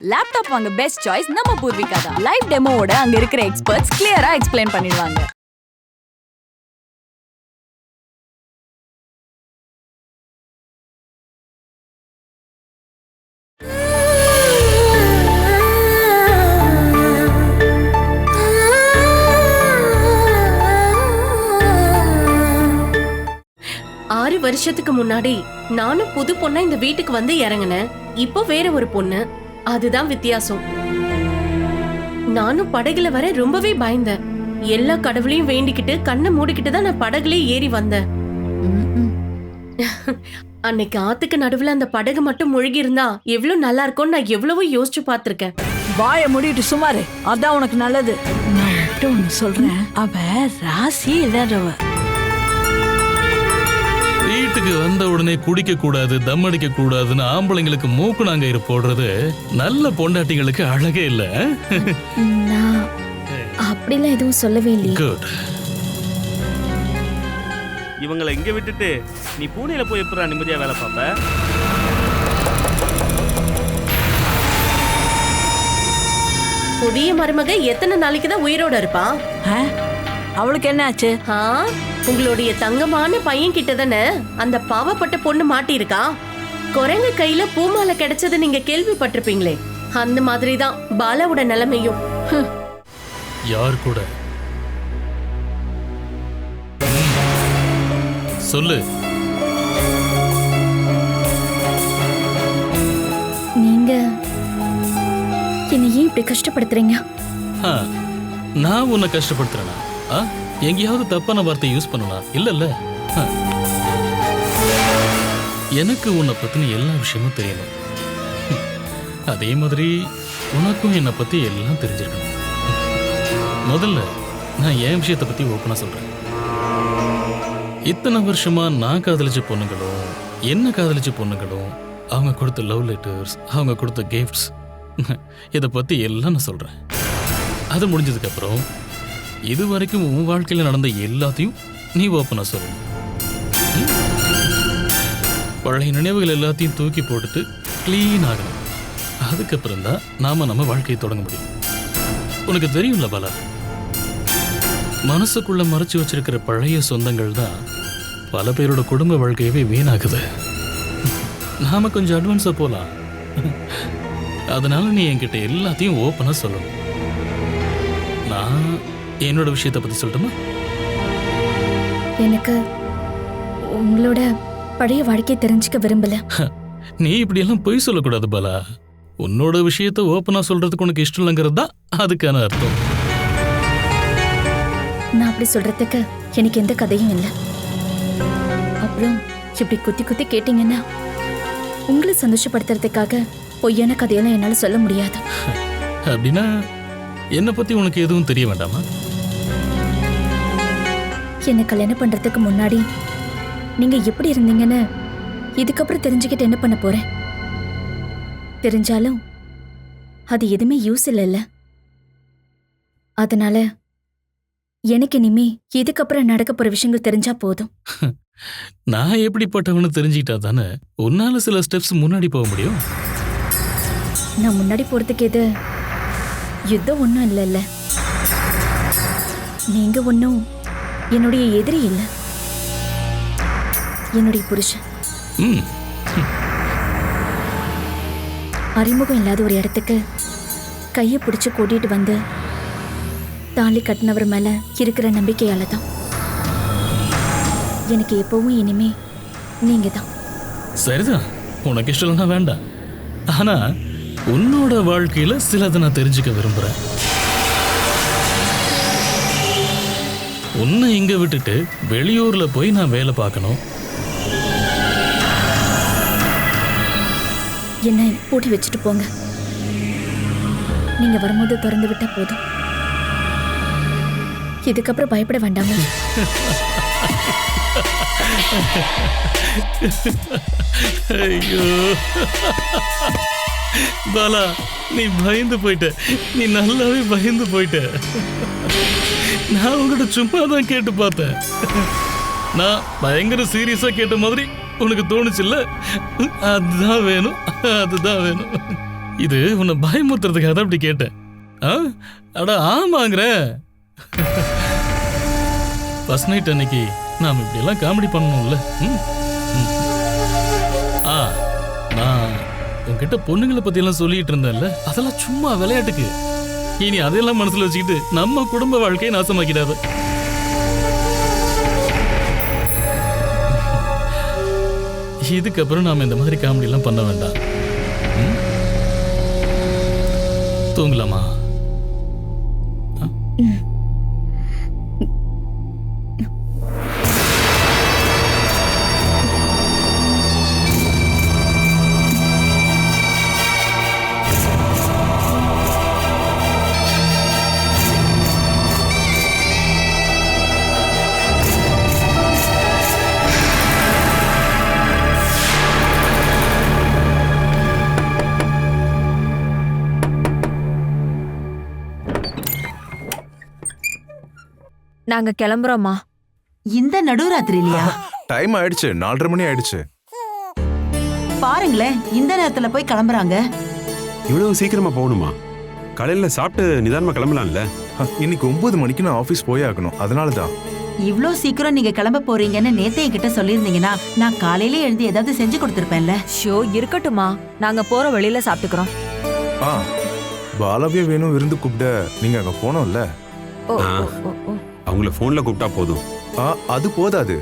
Laptop வாங்க best choice நம்ம பூர்விகா தான். லைவ் டெமோவோட அங்க இருக்கிற எக்ஸ்பர்ட்ஸ் கிளியரா எக்ஸ்பிளைன் பண்ணிடுவாங்க. ஆறு வருஷத்துக்கு முன்னாடி நானும் புது பொண்ணா இந்த வீட்டுக்கு வந்து இறங்கினேன். இப்போ வேற ஒரு பொண்ணு, அதுதான் வித்தியாசம். நானும் படகுல வர ரொம்பவே பயந்தேன். எல்லா கடவுளையும் வேண்டிக்கிட்டு கண்ணை மூடிக்கிட்டு தான் நான் படகுலே ஏறி வந்தேன். அன்னைக்கு ஆத்துக்கு நடுவுல அந்த படகு மட்டும் முழுகி இருந்தா எவ்வளவு நல்லா இருக்கும்னு நான் எவ்வளவோ யோசிச்சு பார்த்திருக்கேன். வாய மூடிட்டு சுமாரு, அதான் உனக்கு நல்லது. நான் ஒன்னு சொல்றேன், அவ ராசியே இல்லாதவ. வீட்டுக்கு வந்த உடனே குடிக்க கூடாது, தம் அடிக்க கூடாதுன்னு ஆம்பளைங்களுக்கு மூக்கு நாங்கயிறு போடுறது நல்ல பொண்டாட்டிங்களுக்கு அழகே இல்ல. நான் அப்படிலாம் எதுவும் சொல்லவே இல்லை. குட். இவங்களை இங்க விட்டுட்டு நீ பூனேல போய் எப்பறா நிம்மதியா வேலை பார்ப்ப? புதிய மருமக எத்தனை நாளைக்கு தான் உயிரோட இருப்பா? அவளுக்கு என்ன ஆச்சு? உங்களுடைய தங்கமான பையன் கிட்ட தானே அந்த பாவப்பட்ட பொண்ணு மாட்டிருக்கா. குரங்கு கையில பூமாலை கிடைச்சது நீங்க கேள்விப்பட்டிருப்பீங்களே, அந்த மாதிரிதான் பாலாவோட நிலைமையும். யார் கூட சொல்லு. நீங்க என்னை ஏன் இப்படி கஷ்டப்படுத்துறீங்க? நான் உன்னை கஷ்டப்படுத்துறேனா? எங்கேயாவது தப்பான வார்த்தை யூஸ் பண்ணலாம் இல்ல? எனக்கு உன்னை பத்தின எல்லா விஷயமும் தெரியணும். அதே மாதிரி உனக்கும் என்னை பத்தி எல்லாம் தெரிஞ்சிருக்கணும். முதல்ல நான் என் விஷயத்தை பத்தி ஓப்பனா சொல்றேன். இத்தனை வருஷமா நான் காதலிச்ச பொண்ணுங்களும் என்ன காதலிச்ச பொண்ணுங்களும் அவங்க கொடுத்த லவ் லெட்டர்ஸ், அவங்க கொடுத்த கிஃப்ட்ஸ், இதை பத்தி எல்லாம் நான் சொல்றேன். அது முடிஞ்சதுக்கு அப்புறம் இது வரைக்கும் உன் வாழ்க்கையில நடந்த எல்லாத்தையும் நீ ஓப்பனா சொல்லணும். பழைய நினைவுகள் எல்லாத்தையும் தூக்கி போட்டுட்டு கிளீன் ஆகணும். அதுக்கப்புறம் தான் நாம நம்ம வாழ்க்கையை தொடங்க முடியும். உனக்கு தெரியும்ல பாலா, மனசுக்குள்ள மறைச்சு வச்சிருக்கிற பழைய சொந்தங்கள் தான் பல பேரோட குடும்ப வாழ்க்கையவே வீணாகுது. நாம கொஞ்சம் அட்வான்ஸா போலாம். அதனால நீ என்கிட்ட எல்லாத்தையும் ஓப்பனா சொல்லணும். நான் என்னோட விஷயத்தை பத்தி சொல்லட்டுமா? எனக்கு உங்களோட பழைய வாழ்க்கையை தெரிஞ்சுக்க விரும்பல. நீ இப்படி எல்லாம் பொய் சொல்லக்கூடாது பாலா. உன்னோட விஷயத்தை ஓப்பனா சொல்றதுக்கு உனக்கு இஷ்டம் இல்லைங்கிறது தான் அதுக்கான அர்த்தம். நான் அப்படி சொல்றதுக்கு எனக்கு எந்த கதையும் இல்லை. அப்புறம் இப்படி குத்தி குத்தி கேட்டீங்கன்னா உங்களை சந்தோஷப்படுத்துறதுக்காக பொய்யான கதையெல்லாம் என்னால சொல்ல முடியாது. அப்படின்னா என்னை பத்தி உனக்கு எதுவும் தெரிய வேண்டாமா? என்னை கல்யாணம் பண்றதுக்கு முன்னாடி நீங்க எப்படி இருந்தீங்கன்னு இதுக்கப்புறம் தெரிஞ்சுக்கிட்டு என்ன பண்ண போறேன்? தெரிஞ்சாலும் அது எதுவுமே யூஸ் இல்லைல்ல. அதனால எனக்கு இனிமே இதுக்கப்புறம் நடக்க போற விஷயங்கள் தெரிஞ்சா போதும். நான் எப்படிப்பட்டவனு தெரிஞ்சுக்கிட்டா தானே உன்னால சில ஸ்டெப்ஸ் முன்னாடி போக முடியும். நான் முன்னாடி போறதுக்கு எது யுத்தம் ஒன்றும் இல்லைல்ல. நீங்க ஒன்றும் என்னுடைய எதிரி இல்லை, என்னுடைய புருஷன். அறிமுகம் இல்லாத ஒரு இடத்துக்கு கையை பிடிச்சு கூட்டிட்டு வந்து தாலி கட்டினவர் மேல இருக்கிற நம்பிக்கையால தான் எனக்கு எப்பவும் இனிமே நீங்க தான். சரிதான், உனக்கு இஷ்டம் இல்லைன்னா வேண்டாம். ஆனா உன்னோட வாழ்க்கையில சிலதை நான் தெரிஞ்சுக்க விரும்புறேன். உன்னை இங்க விட்டுட்டு வெளியூர்ல போய் நான் வேலை பார்க்கணும். என்னை பூட்டி வச்சுட்டு போங்க. நீங்க வரும்போது திறந்து விட்டா போதும். இதுக்கப்புறம் பயப்பட வேண்டாமா? ஐயோ பாலா, நீ பயந்து போயிட்ட. நீ நல்லாவே பயந்து போயிட்ட. நான் உங்ககிட்ட சும்மா தான் கேட்டு பார்த்தேன். நான் பயங்கர சீரியஸா கேட்ட மாதிரி உனக்கு தோணுச்சுல்ல? அதுதான் வேணும், அதுதான் வேணும். இது உன்னை பயமுத்துறதுக்காக தான் அப்படி கேட்டேன். அட ஆமாங்கிற. ஃபர்ஸ்ட் நைட் அன்னைக்கு நாம் இப்படி எல்லாம் காமெடி பண்ணணும்ல. நான் உன்கிட்ட பொண்ணுங்களை பத்தி எல்லாம் சொல்லிட்டு இருந்தேன்ல, அதெல்லாம் சும்மா விளையாட்டுக்கு. இனி அதையெல்லாம் மனசுல வச்சுக்கிட்டு நம்ம குடும்ப வாழ்க்கையை நாசமாக்கிடாத. இதுக்கப்புறம் நாம இந்த மாதிரி காமெடி எல்லாம் பண்ண வேண்டாம். தூங்கலாமா? நாங்க கிளம்புறோமா? இந்த நடுராத்திரிலையா? டைம் ஆயிடுச்சு, 4:30 மணி ஆயிடுச்சு. பாருங்களேன், இந்த நேரத்துல போய் கிளம்புறாங்க. இவ்வளவு சீக்கிரமா போகணுமா? காலையில சாப்பிட்டு நிதானமா கிளம்பலாம்ல. இன்னைக்கு 9 மணிக்கு நான் ஆபீஸ் போய் ஆகணும், அதனாலதான். இவ்ளோ சீக்கிரம் நீங்க கிளம்ப போறீங்கன்னு நேத்தே என்கிட்ட சொல்லிருந்தீங்கன்னா நான் காலையில எழுந்து ஏதாவது செஞ்சு கொடுத்திருப்பேன்ல. ஷோ இருக்கட்டுமா, நாங்க போற வழியில சாப்பிட்டுக்கிறோம். பாலவிய வேணும் விருந்து கூப்பிட நீங்க அங்க போனோம்ல. அவங்கள போன்ல கூப்பிட்டா போதும். அது போதாது,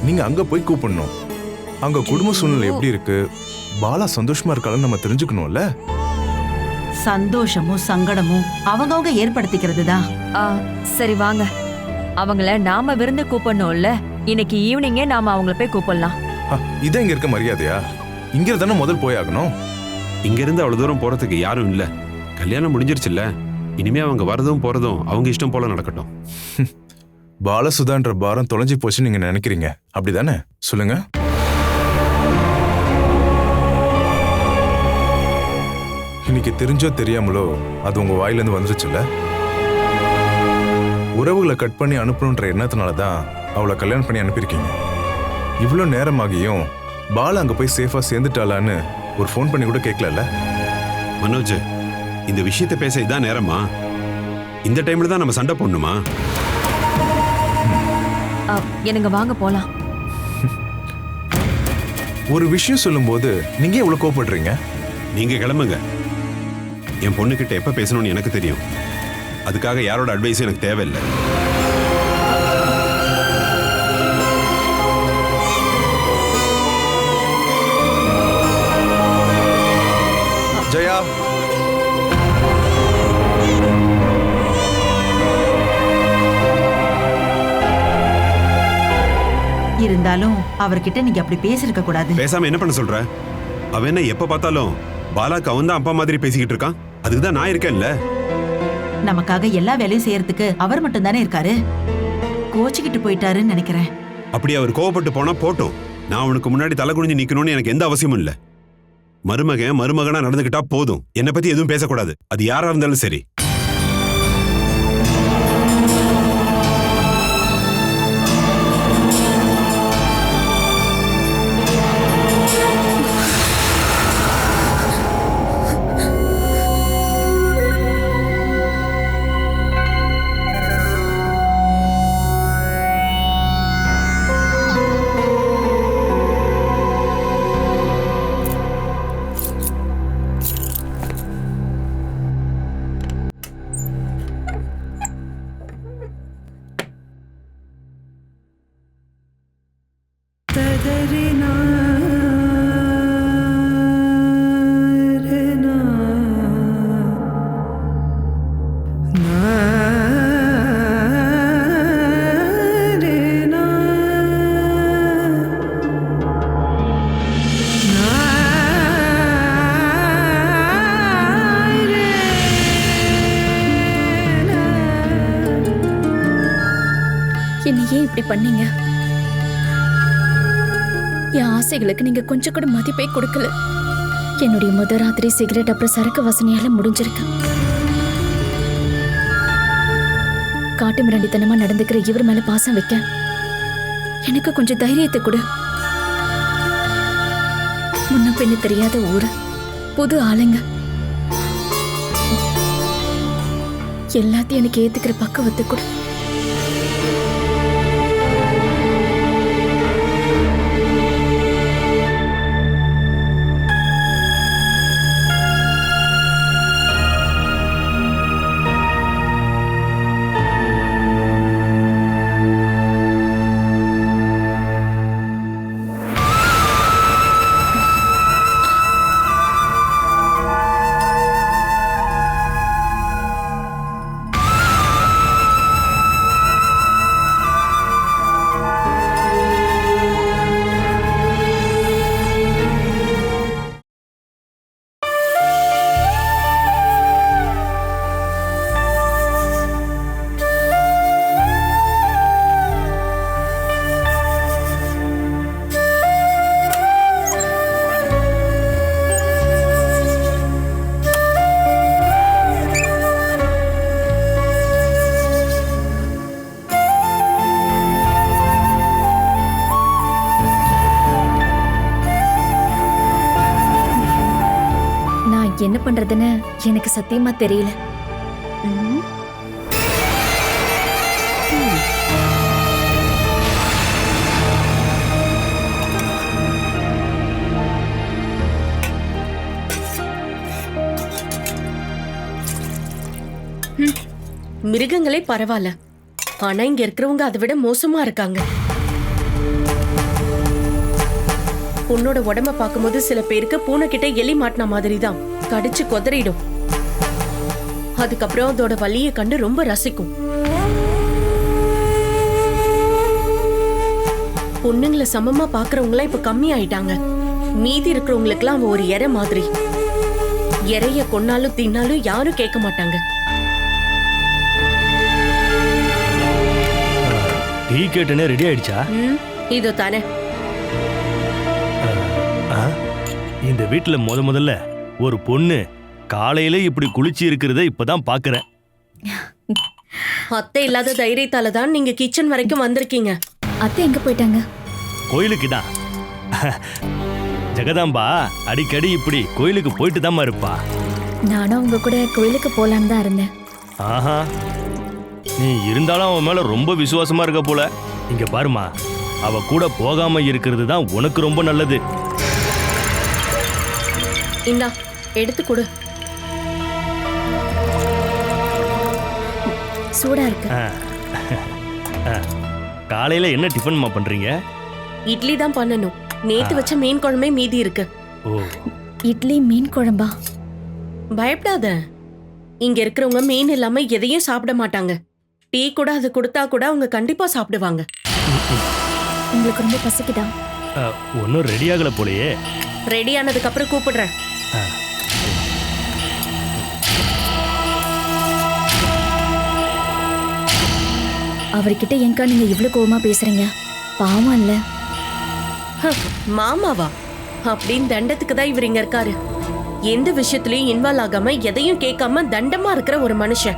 நீங்க அங்க போய் கூப்பிடணும். அங்க குடும்ப சூழ்நிலை எப்படி இருக்கு, பாலா சந்தோஷமா இருக்கான்னு நம்ம தெரிஞ்சுக்கணும்ல. சந்தோஷமும் சங்கடமும் அவங்கவங்க ஏற்படுத்திக்கிறது தான். சரி வாங்க, அவங்கள நாம விருந்து கூப்பிடணும்ல. இன்னைக்கு ஈவினிங்கே நாம அவங்கள போய் கூப்பிடலாம். இதான் இங்க இருக்க மரியாதையா? இங்க தானே முதல் போய் ஆகணும். இங்க இருந்து அவ்வளவு தூரம் போறதுக்கு யாரும் இல்ல. கல்யாணம் முடிஞ்சிருச்சுல்ல, இனிமே அவங்க வரதும் போறதும் அவங்க இஷ்டம் போல நடக்கட்டும். பாலசுதான்ற பாரம் தொலைஞ்சு போச்சுன்னு நீங்க நினைக்கிறீங்க, அப்படிதானே? சொல்லுங்க. இன்னைக்கு தெரிஞ்சோ தெரியாமலோ அது உங்க வாயிலிருந்து வந்துருச்சுல்ல. உறவுகளை கட் பண்ணி அனுப்பணுன்ற எண்ணத்தினாலதான் அவளை கல்யாணம் பண்ணி அனுப்பியிருக்கீங்க. இவ்வளவு நேரமாகியும் பாலா அங்க போய் சேஃபா சேர்ந்துட்டாளான்னு ஒரு ஃபோன் பண்ணி கூட கேட்கல. மனோஜ், இந்த விஷயத்தை பேச இதான் நேரமா? இந்த டைம்ல தான் நம்ம சண்டை போடணுமா? எனக்கு வாங்க போலாம். ஒரு விஷயம் சொல்லும் போது நீங்க இவ்வளவு கோபப்படுறீங்க? நீங்க கிளம்புங்க. என் பொண்ணுகிட்ட எப்ப பேசணும்னு எனக்கு தெரியும். அதுக்காக யாரோட அட்வைஸும் எனக்கு தேவையில்லை. ஜெயா, இருந்தாலும் அவர்கிட்ட நீங்க அப்படி பேசிருக்க கூடாது. பேசாம என்ன பண்ண சொல்ற? அவன் என்ன எப்ப பார்த்தாலும் பாலாக்கு அவன் தான் அப்பா மாதிரி பேசிக்கிட்டு இருக்கான். அதுக்குதான் நான் இருக்கேன்ல. நமக்காக எல்லா வேலையும் செய்யறதுக்கு அவர் மட்டும் தானே இருக்காரு. கோச்சிக்கிட்டு போயிட்டாருன்னு நினைக்கிறேன். அப்படி அவர் கோவப்பட்டு போனா போட்டும். நான் அவனுக்கு முன்னாடி தலை குனிஞ்சு நிக்கணும்னு எனக்கு எந்த அவசியமும் இல்ல. மருமகனா நடந்துகிட்டா போதும். என்னை பத்தி எதுவும் பேசக்கூடாது. அது யாரா இருந்தாலும் சரி. என்னையே இப்படி பண்ணீங்க? என் ஆசைகளுக்கு நீங்க கொஞ்சம் கூட மதிப்பே கொடுக்கல. என்னுடைய முதல் ராத்திரி சிகரெட் அப்புறம் சரக்கு வாசனையால முடிஞ்சிருக்கு. காட்டு மிராண்டித்தனமா நடந்துக்கிற இவர் மேல பாசம் வைக்க எனக்கு கொஞ்சம் தைரியத்தை கொடு. முன்ன பின்ன தெரியாத ஊரு, புது ஆளுங்க, எல்லாத்தையும் எனக்கு ஏத்துக்கிற பக்குவத்தை கூட. என்ன பண்றதுன்னு எனக்கு சத்தியமா தெரியல. மிருகங்களே பரவாயில்ல, ஆனா இங்க இருக்கிறவங்க அதை விட மோசமா இருக்காங்க. உன்னோட உடம்ப பார்க்கும்போது சில பேருக்கு பூனை கிட்ட எலி மாட்டின மாதிரி தான் கடிச்சு கொதறிடும். அதுக்கப்புறம் அதோட வலியை கண்டு ரொம்ப ரசிக்கும். பொண்ணுங்களை சமமா பாக்குறவங்களாம் இப்ப கம்மி ஆயிட்டாங்க. மீதி இருக்கிறவங்களுக்குலாம் அவ ஒரு இறை மாதிரி. இறைய கொன்னாலும் தின்னாலும் யாரும் கேட்க மாட்டாங்க. டீ கேட்டுனே ரெடி ஆயிடுச்சா? இதோ தானே. இந்த வீட்டுல முதல்ல ஒரு பொண்ணு காலையில இப்படி குளிச்சு இருக்கிறத இப்பதான் பாக்குறேன். அத்தை இல்லாத தைரியத்தால தான் நீங்க கிச்சன் வரைக்கும் வந்திருக்கீங்க. அத்தை எங்க போயிட்டாங்க? கோயிலுக்கு தான். ஜெகதாம்பா அடிக்கடி இப்படி கோயிலுக்கு போயிட்டு தான் இருப்பா. நானும் உங்க கூட கோயிலுக்கு போலான்னு தான் இருந்தேன். ஆஹா, நீ இருந்தாலும் அவன் மேல ரொம்ப விசுவாசமா இருக்க போல. இங்க பாருமா, அவ கூட போகாம இருக்கிறது தான் உனக்கு ரொம்ப நல்லது. இந்தா எடுத்து கொடு. சூடா இருக்கு. காலையில என்ன டிஃபன்மா பண்றீங்க? இட்லி தான் பண்ணணும். நேத்து வச்ச மீன் குழம்பே மீதி இருக்கு. ஓ, இட்லி மீன் குழம்பா? பயப்படாத, இங்க இருக்கிறவங்க மீன் இல்லாம எதையும் சாப்பிட மாட்டாங்க. டீ கூட அது கொடுத்தா கூட அவங்க கண்டிப்பா சாப்பிடுவாங்க. உங்களுக்கு ரொம்ப பசிக்குதா? ஒன்னும் ரெடி ஆகல போலயே. ரெடி ஆனதுக்கு அப்புறம் கூப்பிடுறேன். அவர்கிட்ட ஏங்கா நீங்க இவ்வளவு கோவமா பேசுறீங்க? பாவம் இல்ல. மாமாவா? அப்படின்னு தண்டத்துக்கு தான் இவர் இங்க இருக்காரு. எந்த விஷயத்திலயும் இன்வால்வ் ஆகாம எதையும் கேட்காம தண்டமா இருக்கிற ஒரு மனுஷன்.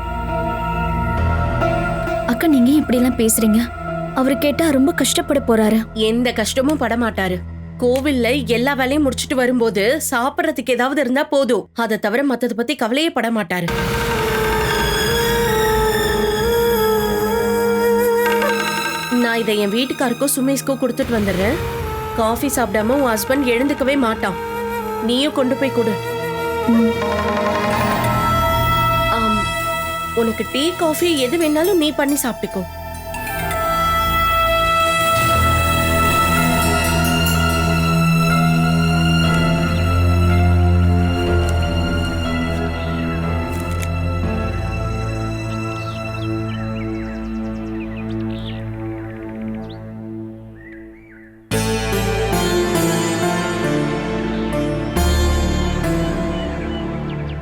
அக்கா நீங்க இப்படி எல்லாம் பேசுறீங்க? அவரு கேட்டா ரொம்ப கஷ்டப்பட போறாரு. எந்த கஷ்டமும் பட மாட்டாரு. கோவில்ல எல்லா வேலையும் முடிச்சிட்டு வரும்போது சாப்பிடறதுக்கு ஏதாவது இருந்தா போதும். அதை தவிர மத்தத பத்தி கவலையே பட மாட்டாரு. நான் இதை என் வீட்டுக்காருக்கும் சுமேஷ்க்கும் கொடுத்துட்டு வந்துடுறேன். காஃபி சாப்பிடாம உன் ஹஸ்பண்ட் எழுந்துக்கவே மாட்டான். நீயும் கொண்டு போய் கொடு. உனக்கு டீ காஃபி எது வேணாலும் நீ பண்ணி சாப்பிட்டுக்கோ.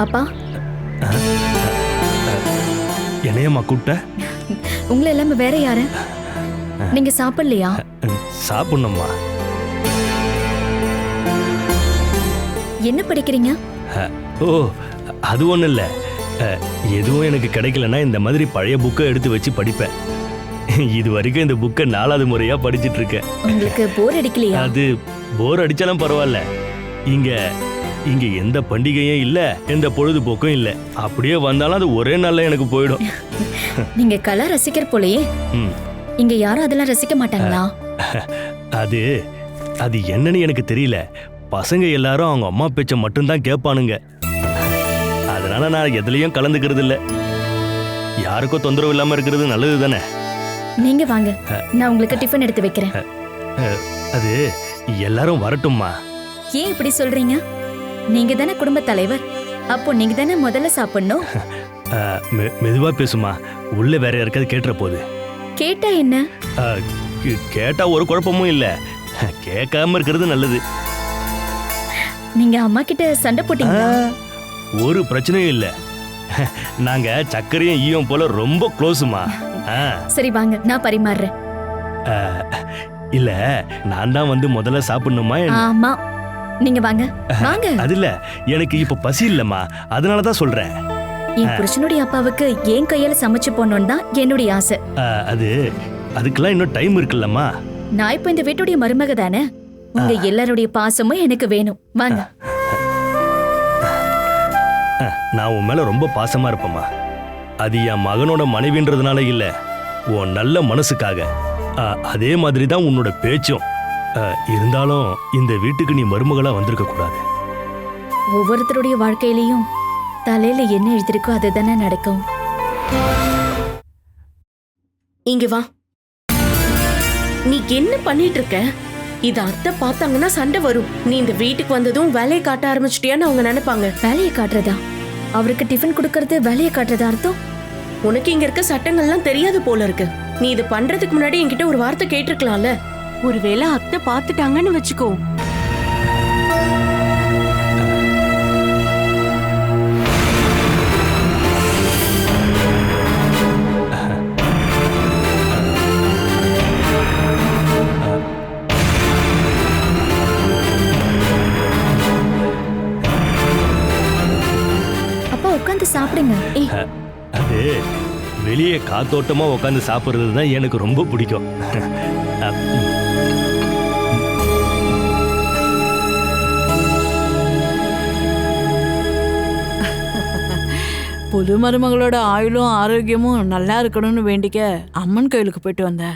அப்பா, என்னையம்மா கூப்பிட்ட? உங்களை எல்லாமே வேற யாரு? நீங்க சாப்பிடலையா? சாப்பிடணும்மா. என்ன படிக்கிறீங்க? ஓ, அது ஒன்றும் இல்லை. எதுவும் எனக்கு கிடைக்கலன்னா இந்த மாதிரி பழைய புக்கை எடுத்து வச்சு படிப்பேன். இது வரைக்கும் இந்த புக்கை 4வது முறையா படிச்சுட்டு இருக்கேன். உங்களுக்கு போர் அடிக்கலையா? அது போர் அடிச்சாலும் பரவாயில்ல. இங்க இங்க எந்த பண்டிகையும் இல்ல, எந்த பொழுதுபோக்கும் இல்ல. அப்படியே வந்தாலும் அது ஒரே நாள்ல எனக்கு போயிடும். நீங்க கலா ரசிக்கிற போலயே. ம். இங்க யாரும் அதெல்லாம் ரசிக்க மாட்டாங்களா? அது அது என்னன்னு எனக்கு தெரியல. பசங்க எல்லாரும் அவங்க அம்மா பேச்ச மட்டும்தான் கேட்பானுங்க. அதனால நான் எதுலயும் கலந்துக்கிறது இல்ல. யாருக்கும் தொந்தரவு இல்லாம இருக்கிறது நல்லது தானே. நீங்க வாங்க, நான் உங்களுக்கு டிஃபன் எடுத்து வைக்கிறேன். அது எல்லாரும் வரட்டும்மா. ஏன் இப்படி சொல்றீங்க? நீங்க தானே குடும்ப தலைவர், அப்போ நீங்க தானே முதல்ல சாப்பிடணும். மெதுவா பேசுமா, உள்ள வேற யாருக்காவது கேட்டுற போகுது. கேட்டா என்ன? கேட்டா ஒரு குழப்பமும் இல்ல, கேட்காம இருக்கிறது நல்லது. நீங்க அம்மா கிட்ட சண்டை போட்டீங்களா? ஒரு பிரச்சனையும் இல்ல, நாங்க சக்கரையும் ஈயம் போல ரொம்ப க்ளோஸுமா. சரி வாங்க, நான் பரிமாறுறேன். இல்ல, நான் தான் வந்து முதல்ல சாப்பிடணுமா? ஆமா, நீங்க வாங்க வாங்க. அது இல்ல, எனக்கு இப்ப பசி இல்லம்மா, அதனாலதான் சொல்றேன். என் புருஷனுடைய அப்பாவுக்கு ஏன் கையால சமைச்சு போடணும்னு தான் என்னுடைய ஆசை. அதுக்கெல்லாம் இன்னும் டைம் இருக்குல்லம்மா. நான் இப்ப இந்த வீட்டுடைய மருமக தானே, உங்க எல்லாருடைய பாசமும் எனக்கு வேணும். வாங்க. நான் உன் மேல ரொம்ப பாசமா இருப்பேம்மா. அது என் மகனோட மனைவின்றதுனால இல்ல, உன் நல்ல மனசுக்காக. அதே மாதிரி தான் உன்னோட பேச்சும். இருந்தாலும் இந்த வீட்டுக்கு நீ மருமகளா வந்திருக்க கூடாது. ஒவ்வொருத்தருடைய வாழ்க்கையிலையும் தலையில என்ன எழுதிருக்கோ அதுதானே நடக்கும். இங்க வா. நீ என்ன பண்ணிட்டு இருக்க? இத அத்தை பார்த்தாங்கன்னா சண்டை வரும். நீ இந்த வீட்டுக்கு வந்ததும் வேலையை காட்ட ஆரம்பிச்சிட்டியான்னு அவங்க நினைப்பாங்க. வேலையை காட்டுறதா? அவருக்கு டிஃபன் கொடுக்கறது வேலையை காட்டுறதா அர்த்தம்? உனக்கு இங்க இருக்க சட்டங்கள்லாம் தெரியாது போல இருக்கு. நீ இது பண்றதுக்கு முன்னாடி என்கிட்ட ஒரு வார்த்தை கேட்டிருக்கலாம்ல. ஒருவேளை அத்தை பார்த்துட்டாங்கன்னு வச்சுக்கோ. அப்பா உட்காந்து சாப்பிடுங்க. அது வெளியே காத்தோட்டமா உட்காந்து சாப்பிடுறது தான் எனக்கு ரொம்ப பிடிக்கும். புது மருமகளோட ஆயுளும் ஆரோக்கியமும் நல்லா இருக்கணும்னு வேண்டிக்க அம்மன் கோயிலுக்கு போயிட்டு வந்தேன்.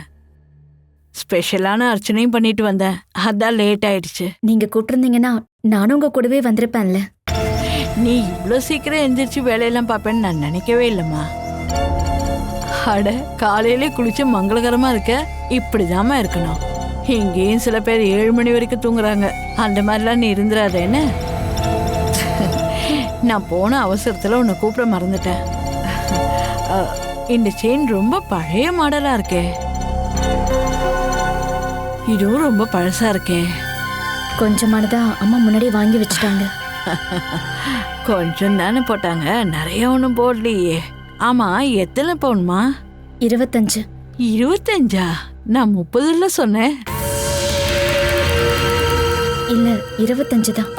ஸ்பெஷலான அர்ச்சனையும் பண்ணிட்டு வந்தேன். அதான் லேட் ஆயிடுச்சு. நீங்க கூப்பிட்டுருந்தீங்கன்னா நானும் உங்க கூடவே வந்திருப்பேன்ல. நீ இவ்வளோ சீக்கிரம் எந்திரிச்சு வேலையெல்லாம் பார்ப்பேன்னு நான் நினைக்கவே இல்லைம்மா. அட, காலையிலே குளிச்சு மங்களகரமா இருக்க இப்படிதாம்மா இருக்கணும். இங்கேயும் சில பேர் 7 மணி வரைக்கும் தூங்குறாங்க. அந்த மாதிரிலாம் நீ இருந்துடாத என்ன? நான் போன அவசரத்துல உன்னை கூப்பிட மறந்துட்டேன். இந்த செயின் ரொம்ப பழைய மாடலா இருக்கே. இதுவும் ரொம்ப பழசா இருக்கே. கொஞ்சமானதா அம்மா முன்னாடி வாங்கி வச்சுட்டாங்க. கொஞ்சம் தானே போட்டாங்க, நிறைய ஒன்றும் போடலையே. ஆமா, எத்தனை பவுன்மா? 25. 25? நான் 30 சொன்னேன். இல்ல 25 தான்.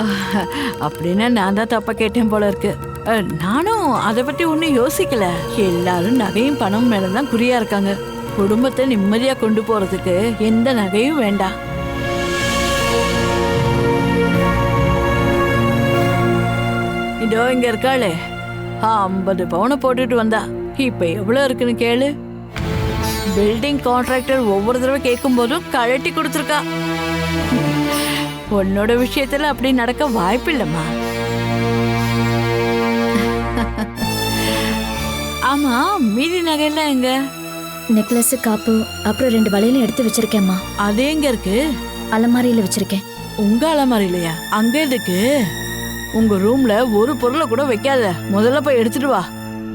அப்படின்னா நான் தான் தப்பா கேட்டேன் போல இருக்கு. நானும் அதை பத்தி ஒன்றும் யோசிக்கல. எல்லாரும் நகையும் பணம் மேலதான் குறியா இருக்காங்க. குடும்பத்தை நிம்மதியா கொண்டு போறதுக்கு எந்த நகையும் வேண்டாம். இதோ இங்க இருக்காளே, 50 பவுனை போட்டுட்டு வந்தா. இப்ப எவ்வளவு இருக்குன்னு கேளு. பில்டிங் கான்ட்ராக்டர் ஒவ்வொரு தடவை கேட்கும் போதும் கழட்டி கொடுத்துருக்கா. உன்னோட விஷயத்துல அப்படி நடக்க வாய்ப்பு இல்லம்மா. ஆமா, மீதி நகையெல்லாம் எங்க? நெக்லஸ், காப்பு, அப்புறம் 2 வளையலும் எடுத்து வச்சிருக்கேம்மா. அது எங்க இருக்கு? அலமாரியில வச்சிருக்கேன். உங்க அலமாரிலையா? அங்க எதுக்கு? உங்க ரூம்ல ஒரு பொருளை கூட வைக்காத. முதல்ல போய் எடுத்துட்டு வா.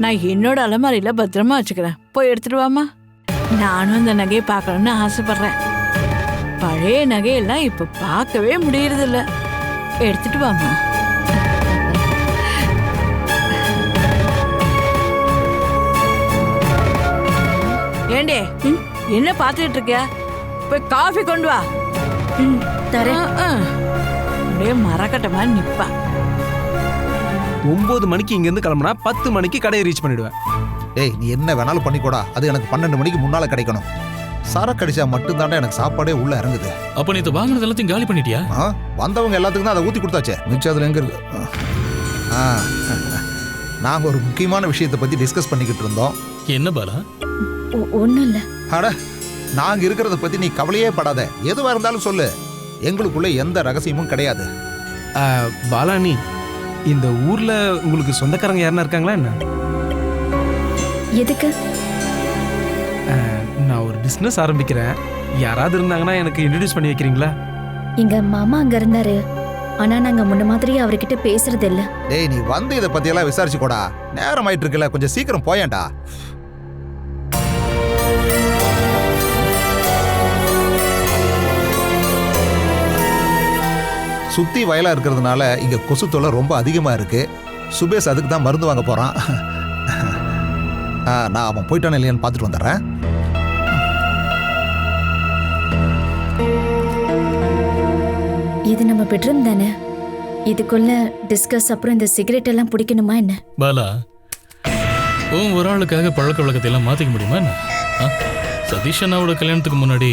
நான் என்னோட அலமாரியில பத்திரமா வச்சுக்கிறேன். போய் எடுத்துட்டு வாமா. நானும் இந்த நகையை பார்க்கணும்னு ஆசைப்படுறேன். பழைய நகையெல்லாம் இப்ப பார்க்கவே முடியறது இல்ல. எடுத்துட்டு வாமா. ஏண்டே, என்ன பார்த்துட்டு இருக்க? போய் காஃபி கொண்டு வா. தரேன். அப்படியே மரக்கட்டமா நிப்பா. 9 மணிக்கு இங்கேருந்து கிளம்புனா 10 மணிக்கு கடையை ரீச் பண்ணிடுவேன். டேய், நீ என்ன வேணாலும் பண்ணிக்கூடா, அது எனக்கு 12 மணிக்கு முன்னால கிடைக்கணும். சரக்கு அடிச்சா மட்டும்தாண்டா எனக்கு சாப்பாடே உள்ள இறங்குது. அப்ப நீ வாங்கினது எல்லாத்தையும் காலி பண்ணிட்டியா? வந்தவங்க எல்லாத்துக்கும் தான் அதை ஊத்தி கொடுத்தாச்சே, மிச்சம் அதுல எங்க இருக்கு? நாங்க ஒரு முக்கியமான விஷயத்தை பத்தி டிஸ்கஸ் பண்ணிக்கிட்டு இருந்தோம். என்ன பாலா? ஒண்ணும் இல்ல. அட, நாங்க இருக்கிறத பத்தி நீ கவலையே படாத, எதுவா இருந்தாலும் சொல்லு, எங்களுக்குள்ள எந்த ரகசியமும் கிடையாது. பாலானி, இந்த ஊர்ல உங்களுக்கு சொந்தக்காரங்க யாருன்னா இருக்காங்களா என்ன? எதுக்கு? நான் ஒரு பிசினஸ் ஆரம்பிக்கிறேன், யாராவது இருந்தாங்கன்னா எனக்கு இன்ட்ரடியூஸ் பண்ணி வைக்கிறீங்களா? எங்க மாமா அங்க இருந்தாரு, ஆனா நாங்க முன்ன மாதிரி அவர்கிட்ட பேசுறது இல்ல. டேய், நீ வந்து இதை பத்தி எல்லாம் விசாரிச்சுக்கோடா, நேரம் ஆயிட்டு இருக்குல்ல, கொஞ்சம் சீக்கிரம் போயேன்டா. சுத்தி வயலா இருக்கிறதுனால இங்க கொசு தொல்லை ரொம்ப அதிகமா இருக்கு. சுபேஷ் அதுக்கு தான் மருந்து வாங்க போறான். நான் அவன் போயிட்டானே இல்லையான்னு பார்த்துட்டு வந்துடுறேன். இது நம்ம பெட்ரூம் தானே, இதுக்குள்ள டிஸ்கஸ் அப்புறம் இந்த சிகரெட் எல்லாம் பிடிக்கணுமா என்ன? பாலா, ஒரு ஆளுக்காக பழக்க வழக்கத்தை எல்லாம் மாத்திக்க முடியுமா என்ன? சதீஷ் அண்ணாவோட கல்யாணத்துக்கு முன்னாடி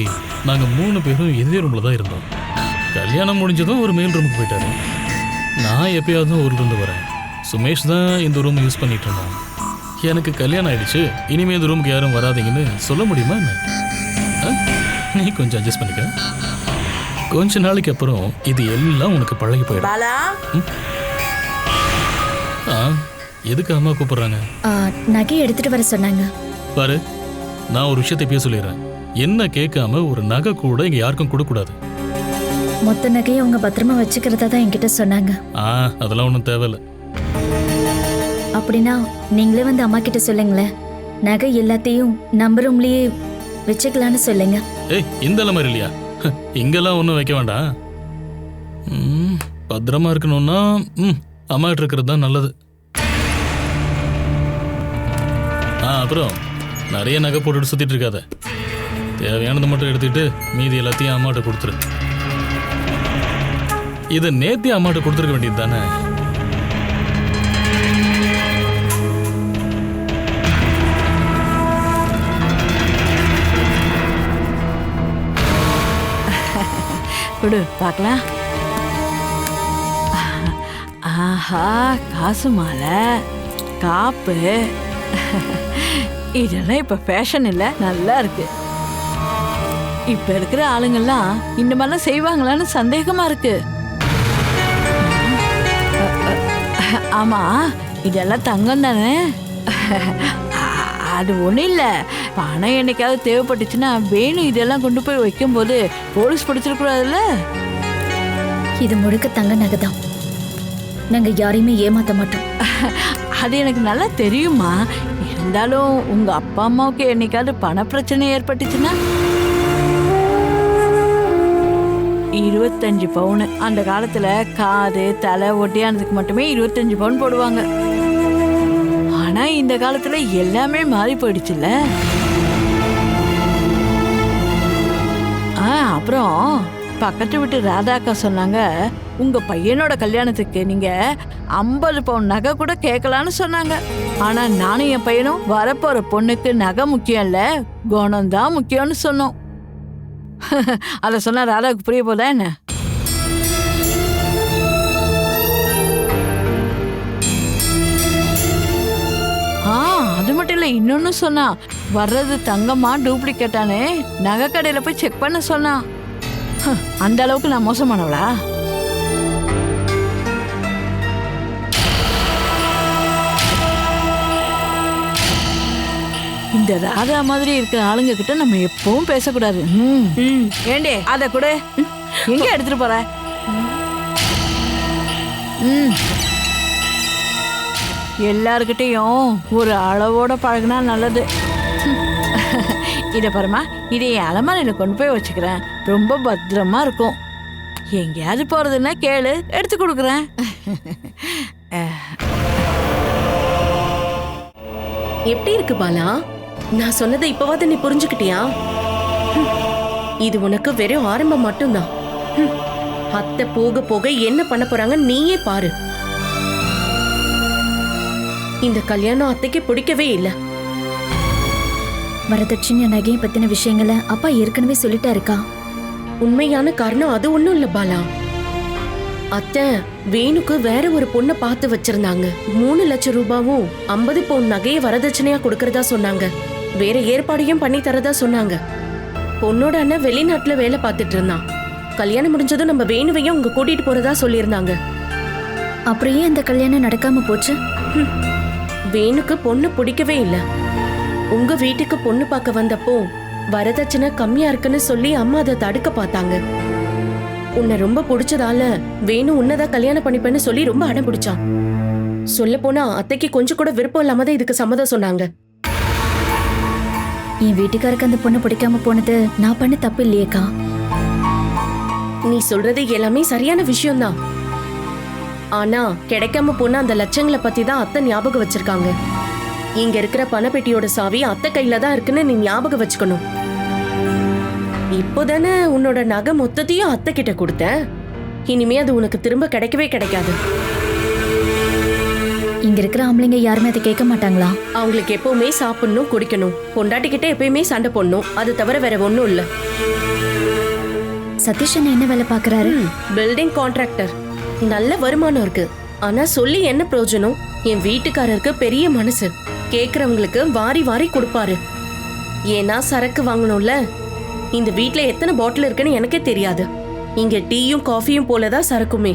நாங்க 3 பேரும் இதே ரூம்ல தான் இருந்தோம். கல்யாணம் முடிஞ்சதும் ஒரு மேல் ரூமுக்கு போயிட்டாரு. நான் எப்பயாவது ஊர்ல இருந்து வரேன். சுமேஷ் தான் இந்த ரூம் யூஸ் பண்ணிட்டு இருந்தான். எனக்கு கல்யாணம் ஆயிடுச்சு, இனிமே இந்த ரூமுக்கு யாரும் வராதீங்கன்னு சொல்ல முடியுமா என்ன? நீ கொஞ்சம் அட்ஜஸ்ட் பண்ணிக்க. கொஞ்ச நாளைக்கு அப்புறம் இது எல்லாம் உனக்கு பழகி போயிடும். எதுக்கு அம்மா கூப்பிடுறாங்க? நகை எடுத்துட்டு வர சொன்னாங்க. பாரு, நான் ஒரு விஷயத்தை பேச சொல்லிடுறேன். என்ன கேட்காம ஒரு நகை கூட இங்க யாருக்கும் கொடுக்க கூடாது. மொத்த நகையை அவங்க பத்திரமா வச்சுக்கிறதா தான் என்கிட்ட சொன்னாங்க. அதெல்லாம் ஒன்றும் தேவையில்லை. அப்படின்னா நீங்களே வந்து அம்மா கிட்ட சொல்லுங்களேன், நகை எல்லாத்தையும் நம்ம ரூம்லயே வச்சுக்கலான்னு சொல்லுங்க. இந்த மாதிரி இல்லையா? இங்கெல்லாம் ஒன்றும் வைக்க வேண்டாம். பத்திரமா இருக்கணும்னா அம்மாட்ட இருக்கிறது தான் நல்லது. அப்புறம் நிறைய நகை போட்டுட்டு சுத்திட்டு இருக்காத. தேவையானது மட்டும் எடுத்துக்கிட்டு மீதி எல்லாத்தையும் அம்மாட்ட கொடுத்துரு. இதை நேத்தி அம்மாட்ட கொடுத்துருக்க வேண்டியது தானே? கொடு பார்க்கலாம். ஆஹா, காசு மாலை, காப்பு, இதெல்லாம் இப்ப ஃபேஷன் இல்ல, நல்லா இருக்கு. இப்ப இருக்கிற ஆளுங்கெல்லாம் இந்த மாதிரிலாம் செய்வாங்களான்னு சந்தேகமா இருக்கு. ஆமா, இதெல்லாம் தங்கம் தானே? அது ஒன்றும் இல்லை, பணம் என்னைக்காவது தேவைப்பட்டுச்சுன்னா வேணும் இதெல்லாம் கொண்டு போய் வைக்கும்போது போலீஸ் பிடிச்சிடக்கூடாதுல்ல. இது முழுக்க தங்க நகை தான், நாங்க யாரையுமே ஏமாத்த மாட்டோம். அது எனக்கு நல்லா தெரியுமா. இருந்தாலும் உங்க அப்பா அம்மாவுக்கு என்னைக்காவது பண பிரச்சனை ஏற்பட்டுச்சுன்னா 25 பவுன். அந்த காலத்துல காது தலை ஒட்டியானதுக்கு மட்டுமே 25 பவுன் போடுவாங்க. ஆனா இந்த காலத்துல எல்லாமே மாறி போயிடுச்சுல்ல. அப்புறம் பக்கத்து வீட்டு ராதாக்கா சொன்னாங்க, உங்க பையனோட கல்யாணத்துக்கு நீங்க 50 பவுன் நகை கூட கேட்கலான்னு சொன்னாங்க. ஆனா நானும் என் பையனும் வரப்போற பொண்ணுக்கு நகை முக்கியம் இல்ல, குணம் தான் முக்கியம்னு சொன்னோம். அத சொன்னா ராதாவுக்கு புரிய போதா என்ன? அது மட்டும் இல்ல, இன்னொன்னு சொன்னா, வர்றது தங்கமா டூப்ளிகேட்டானே நகை கடையில போய் செக் பண்ண சொன்னா. அந்த அளவுக்கு நான் மோசமானவளா? இந்த ராதா மாதிரி இருக்கிற ஆளுங்க கிட்ட நம்ம எப்பவும் பேசக்கூடாது. ஏண்டே அத கூட எங்க எடுத்துட்டு போற? எல்லார்கிட்டையும் ஒரு அளவோட பழகினா நல்லது. இதை பாருமா, இதை என் அலமாரியில கொண்டு போய் வச்சுக்கிறேன், ரொம்ப பத்திரமா இருக்கும். எங்கேயாவது போறதுன்னா கேளு, எடுத்து கொடுக்குறேன். எப்படி இருக்கு பாலா? நான் சொன்னதை இப்பவாது நீ புரிஞ்சுக்கிட்டியா? இது உனக்கு வெறும் ஆரம்பம் மட்டும்தான். அத்தை போக போக என்ன பண்ண போறாங்க நீயே பாரு. இந்த கல்யாணம் அத்தைக்கு பிடிக்கவே இல்லை. வரதட்சணை நகையை பத்தின விஷயங்களை அப்பா ஏற்கனவே சொல்லிட்டா இருக்கா. உண்மையான காரணம் அது ஒண்ணும் இல்ல பாலா. அத்தை வேணுக்கு வேற ஒரு பொண்ணை பார்த்து வச்சிருந்தாங்க. 3 லட்சம் ரூபாவும் 50 பவுன் நகையை வரதட்சணையா கொடுக்கறதா சொன்னாங்க. வேற ஏற்பாடையும் பண்ணி தரதா சொன்னாங்க. பொண்ணோட அண்ணன் வெளிநாட்டுல வேலை பார்த்துட்டு இருந்தான். கல்யாணம் முடிஞ்சதும் நம்ம வேணுவையும் உங்க கூட்டிட்டு போறதா சொல்லியிருந்தாங்க. அப்புறம் ஏன் அந்த கல்யாணம் நடக்காம போச்சு? வேணுக்கு பொண்ணு பிடிக்கவே இல்ல. உங்க வீட்டுக்கு பொண்ணு பார்க்க வந்தப்போ வரதட்சணை கம்மியா இருக்குன்னு சொல்லி அம்மா அதை தடுக்க பார்த்தாங்க. உன்னை ரொம்ப பிடிச்சதால வேணு உன்னதான் கல்யாணம் பண்ணிப்பேன்னு சொல்லி ரொம்ப அடம் பிடிச்சான். சொல்ல போனா அத்தைக்கு கொஞ்சம் கூட விருப்பம் இல்லாம தான் இதுக்கு சம்மதம் சொன்னாங்க. என் வீட்டுக்காருக்கு அந்த பொண்ணு பிடிக்காம போனது நான் பண்ண தப்பு இல்லையேக்கா. நீ சொல்றது எல்லாமே சரியான விஷயம்தான். ஆனா கிடைக்காம போன அந்த லட்சங்களை பத்தி தான் அத்தை ஞாபகம் வச்சிருக்காங்க. இங்க இருக்கிற பணப்பெட்டியோட சாவி அத்தை கையில தான் இருக்குன்னு நீ ஞாபகம் வச்சுக்கணும். இப்போதானே உன்னோட நகை மொத்தத்தையும் அத்தை கிட்ட கொடுத்த. இனிமே அது உனக்கு திரும்ப கிடைக்கவே கிடைக்காது. இங்க இருக்கிற ஆம்பளைங்க யாருமே அதை கேட்க மாட்டாங்களா? அவங்களுக்கு எப்பவுமே சாப்பிடணும், குடிக்கணும், பொண்டாட்டிக்கிட்ட எப்பயுமே சண்டை போடணும். அது தவிர வேற ஒண்ணும் இல்ல. சதீஷ் அண்ணா என்ன வேலை பாக்குறாரு? Building contractor. நல்ல வருமானம் இருக்கு. ஆனா சொல்லி என்ன பிரயோஜனம்? என் வீட்டுக்காரருக்கு பெரிய மனசு. கேக்குறவங்களுக்கு வாரி வாரி கொடுப்பாரு. ஏன்னா சரக்கு வாங்கணும்ல. இந்த வீட்ல எத்தனை பாட்டில் இருக்குன்னு எனக்கே தெரியாது. இங்க டீயும் காஃபியும் போலதான் சரக்குமே.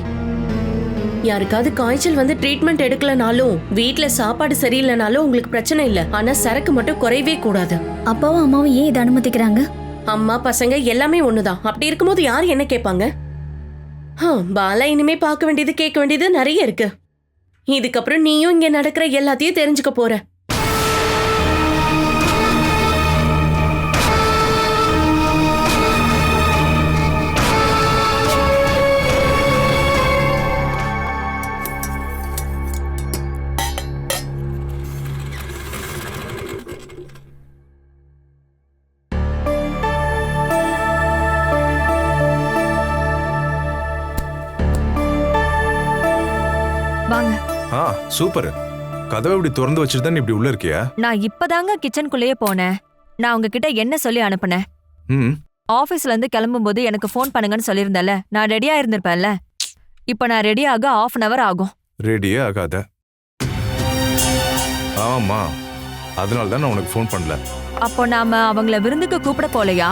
யாருக்காவது காய்ச்சல் வந்து ட்ரீட்மெண்ட் எடுக்கலனாலும் வீட்ல சாப்பாடு சரியில்லைனாலும் உங்களுக்கு பிரச்சனை இல்ல. ஆனா சரக்கு மட்டும் குறையவே கூடாது. அப்பாவும் அம்மாவும் ஏன் இதை அனுமதிக்கிறாங்க? அம்மா பசங்க எல்லாமே ஒண்ணுதான். அப்படி இருக்கும்போது யாரு என்ன கேட்பாங்க? பாலா இனிமே பார்க்க வேண்டியது கேட்க வேண்டியது நிறைய இருக்கு. இதுக்கப்புறம் நீயும் இங்க நடக்கிற எல்லாத்தையும் தெரிஞ்சுக்க போற. வாங்க. சூப்பர். கதவை இப்படி திறந்து வச்சுட்டு தான் இப்படி உள்ள இருக்கியா? நான் இப்பதாங்க கிச்சனுக்குள்ளேயே போனேன். நான் உங்ககிட்ட என்ன சொல்லி அனுப்புனேன்? ஆபீஸ்ல இருந்து கிளம்பும்போது எனக்கு ஃபோன் பண்ணுங்கன்னு சொல்லியிருந்தல. நான் ரெடியா இருந்திருப்பேன்ல. இப்ப நான் ரெடி ஆக 1/2 an hour ஆகும். ரெடியே ஆகாத? ஆமா, அதனால தான் நான் உனக்கு ஃபோன் பண்ணல. அப்போ நாம அவங்கள விருந்துக்கு கூப்பிட போலையா?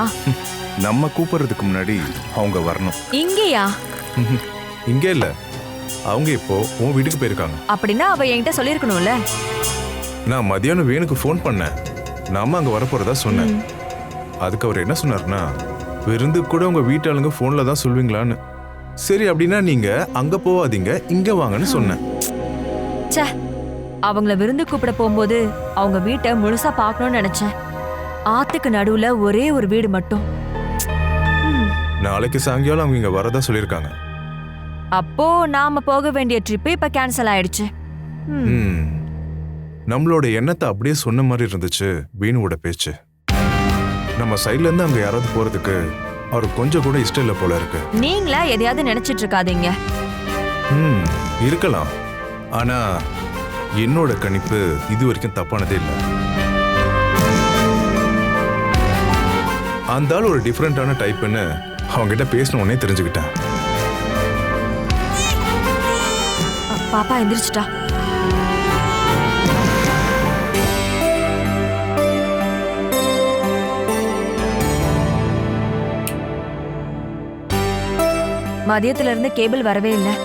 நம்ம கூப்பிடுறதுக்கு முன்னாடி அவங்க வரணும். இங்கேயா? இங்க இல்ல, அவங்க இப்போ உன் வீட்டுக்கு போயிருக்காங்க. அப்படின்னா அவ என்கிட்ட சொல்லிருக்கணும்ல. நான் மதியானம் வேணுக்கு ஃபோன் பண்ணேன். நாம அங்க வரப்போறதா சொன்னேன். அதுக்கு அவர் என்ன சொன்னார்னா, விருந்து கூட உங்க வீட்டாளுங்க போன்ல தான் சொல்வீங்களான்னு. சரி அப்படின்னா நீங்க அங்க போவாதீங்க, இங்க வாங்கன்னு சொன்னேன். ச்சே, அவங்கள விருந்து கூப்பிட போகும்போது அவங்க வீட்டை முழுசா பார்க்கணும்னு நினைச்சேன். ஆத்துக்கு நடுவுல ஒரே ஒரு வீடு மட்டும். நாளைக்கு சாயங்காலம் அவங்க இங்க வரதா சொல்லியிருக்காங்க. அப்போ நாம போக வேண்டிய ட்ரிப் இப்ப கேன்சல் ஆயிடுச்சு. நம்மளோட எண்ணத்தை அப்படியே சொன்ன மாதிரி இருந்துச்சு வீணுவோட பேச்சு. நம்ம சைட்ல இருந்து அங்க யாராவது போறதுக்கு அவருக்கு கொஞ்சம் கூட இஷ்டம் இல்ல போல இருக்கு. நீங்களா எதையாவது நினைச்சிட்டு இருக்காதீங்க. இருக்கலாம். ஆனா என்னோட கணிப்பு இது வரைக்கும் தப்பானதே இல்லை. அந்த ஆள் ஒரு டிஃப்ரெண்டான டைப்னு அவங்ககிட்ட பேசின உடனே தெரிஞ்சுக்கிட்டேன். பாப்பா எந்திரிச்சிட்டா. மதியத்துல இருந்து கேபிள் வரவே இல்லை.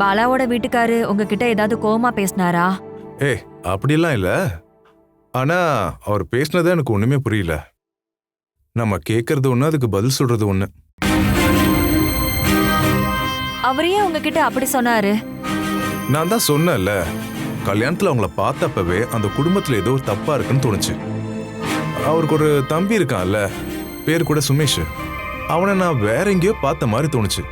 பாலாவோட வீட்டுக்காரு உங்ககிட்ட ஏதாவது கோவமா பேசினாரா? அப்படிலாம் இல்ல. ஆனா அவர் பேசினதே எனக்கு ஒண்ணுமே புரியல. நம்ம கேட்கறது ஒண்ணு, அதுக்கு பதில் சொல்றது ஒண்ணு. அவரையே உங்ககிட்ட அப்படி சொன்னாரு? நான் தான் சொன்னேன்ல, கல்யாணத்துல அவங்கள பார்த்தப்பவே அந்த குடும்பத்துல ஏதோ தப்பா இருக்குன்னு தோணுச்சு. அவருக்கு ஒரு தம்பி இருக்கான்ல, பேர் கூட சுமேஷ். அவனை நான் வேற எங்கேயோ பார்த்த மாதிரி தோணுச்சு.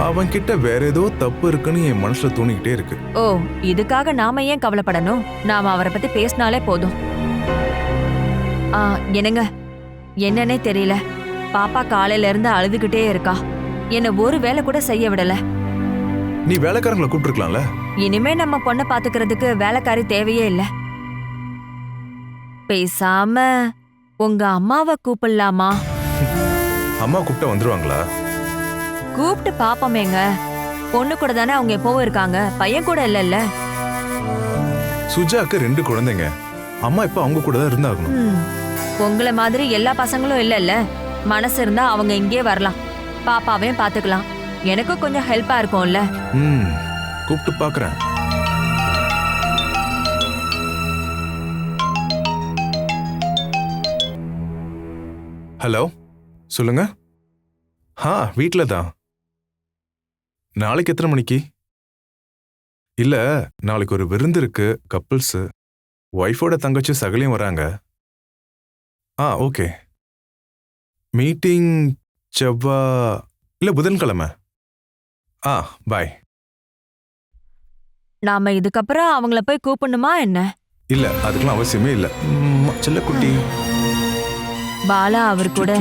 அவன் கிட்ட வேற ஏதோ தப்பு இருக்குன்னு என் மனசுல தோணிக்கிட்டே இருக்கு. ஓ, இதுக்காக நாம ஏன் கவலைப்படணும்? நாம அவரை பத்தி பேசினாலே போதும். என்னங்க, என்னன்னே தெரியல. பாப்பா காலையில இருந்து அழுதுகிட்டே இருக்கா. என்ன ஒரு வேலை கூட செய்ய விடல. நீ வேலைக்காரங்களை கூப்பிட்டுருக்கலாம்ல. இனிமே நம்ம பொண்ணை பாத்துக்கிறதுக்கு வேலைக்காரி தேவையே இல்ல. பேசாம உங்க அம்மாவை கூப்பிடலாமா? அம்மா கூப்பிட்டா வந்துருவாங்களா? கூப்பிட்டு பாப்போமேங்க. பொண்ணு கூட தானே அவங்க எப்பவும் இருக்காங்க, பையன் கூட இல்லல்ல. சுஜாக்கு 2 குழந்தைங்க. அம்மா இப்ப அவங்க கூட தான் இருந்தாகணும். உங்களை மாதிரி எல்லா பசங்களும் இல்லல்ல. மனசு இருந்தா அவங்க இங்கே வரலாம், பாப்பாவையும் பாத்துக்கலாம். எனக்கும் கொஞ்சம் ஹெல்ப்பா இருக்கும்ல. கூப்பிட்டு பாக்குறேன். ஹலோ, சொல்லுங்க. வீட்டில் தான். நாளைக்கு எத்தனை மணிக்கு? இல்ல, நாளைக்கு ஒரு விருந்து இருக்கு. கப்பிள்ஸ், ஒய்ஃபோட தங்கச்சி சகலையும் வராங்க. ஓகே. மீட்டிங் இல்ல புதன்கிழமை. பாய். நாம இதுக்கப்புறம் அவங்கள போய் கூப்பிடணுமா என்ன? இல்ல, அதுக்கெல்லாம் அவசியமே இல்ல. செல்லக்குட்டி பாலா அவர் கூட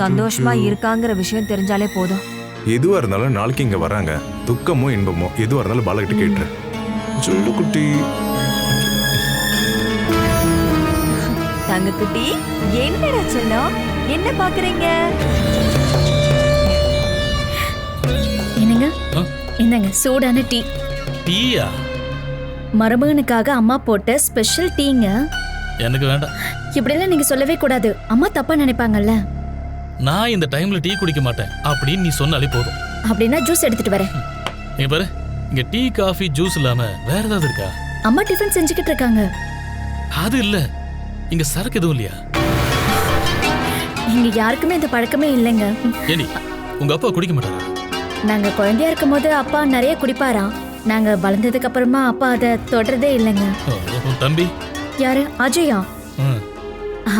சந்தோஷமா இருக்காங்கிற விஷயம் தெரிஞ்சாலே போதும். எதுவா இருந்தாலும் நாளைக்கு இங்க வராங்க. துக்கமோ இன்பமோ எதுவா இருந்தாலும் பாலா கிட்ட கேட்டுரு. செல்லக்குட்டி. தங்கக்குட்டி, என்னடா செல்லம், என்ன பாக்குறீங்க? என்னங்க, என்னங்க சூடான டீ. டீயா? மருமகனுக்காக அம்மா போட்ட ஸ்பெஷல் டீங்க. எனக்கு வேண்டாம். இப்படிலாம் நீங்க சொல்லவே கூடாது, அம்மா தப்பா நினைப்பாங்கல்ல. நான் இந்த டைம்ல டீ குடிக்க மாட்டேன் அப்படின்னு நீ சொன்னாலே போதும். அப்படின்னா ஜூஸ் எடுத்துட்டு வரேன். நீ பாரு, இங்க டீ காஃபி ஜூஸ் இல்லாம வேற ஏதாவது இருக்கா? அம்மா டிஃபன் செஞ்சுக்கிட்டு இருக்காங்க. அது இல்ல, இங்க சரக்கு எதுவும் இல்லையா? இங்க யாருக்குமே இந்த பழக்கமே இல்லைங்க. ஏடி, உங்க அப்பா குடிக்க மாட்டாரா? நாங்க குழந்தையா இருக்கும் போது அப்பா நிறைய குடிப்பாராம். நாங்க வளர்ந்ததுக்கு அப்புறமா அப்பா அதை தொடர்றதே இல்லைங்க. உன் தம்பி யாரு? அஜயா.